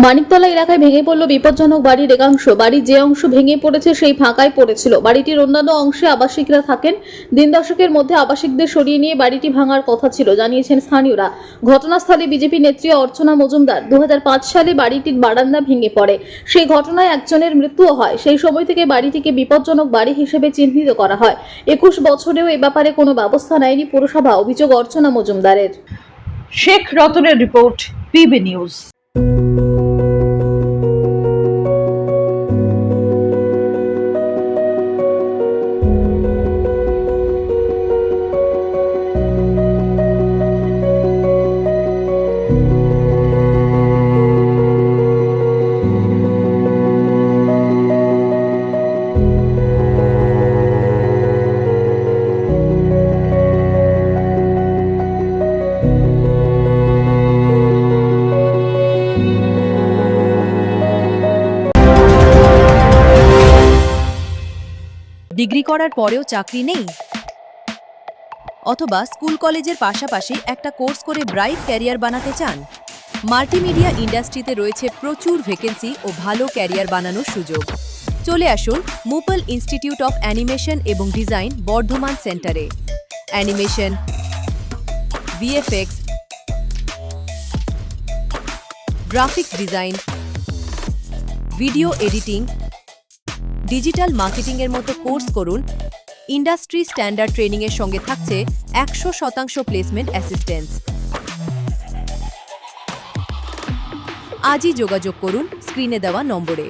মানিকতলা এলাকায় ভেঙে পড়ল বিপজ্জনক বাড়ির একাংশ। বাড়ির যে অংশ ভেঙে পড়েছে সেই ফাঁকায় পড়েছিল। বাড়িটির অন্যান্য অংশে আবাসিকরা থাকেন। দিন দশেকের মধ্যে আবাসিকদের সরিয়ে নিয়ে বাড়িটি ভাঙার কথা ছিল, জানিয়েছেন স্থানীয়রা। ঘটনাস্থলে বিজেপি নেত্রী অর্চনা মজুমদার। 2005 সালে বাড়িটির বারান্দা ভেঙে পড়ে। সেই ঘটনায় একজনের মৃত্যুও হয়। সেই সময় থেকে বাড়িটিকে বিপজ্জনক বাড়ি হিসেবে চিহ্নিত করা হয়। 21 বছরেও এ ব্যাপারে কোনো ব্যবস্থা নেয়নি পুরসভা, অভিযোগ অর্চনা মজুমদারের। শেখ রতনের রিপোর্ট, পিবি নিউজ। ডিগ্রি করার পরেও চাকরি নেই, অথবা স্কুল কলেজের পাশাপাশি একটা কোর্স করে ব্রাইট ক্যারিয়ার বানাতে চান? মাল্টিমিডিয়া ইন্ডাস্ট্রিতে রয়েছে প্রচুর ভ্যাকেন্সি ও ভালো ক্যারিয়ার বানানোর সুযোগ। চলে আসুন মুপল ইনস্টিটিউট অফ অ্যানিমেশন এবং ডিজাইন বর্ধমান সেন্টারে। Animation, VFX, graphics design, video editing, digital মার্কেটিংয়ের মতো কোর্স করুন। ইন্ডাস্ট্রি স্ট্যান্ডার্ড ট্রেনিংয়ের সঙ্গে থাকছে 100% প্লেসমেন্ট অ্যাসিস্ট্যান্স। আজই যোগাযোগ করুন স্ক্রিনে দেওয়া নম্বরে।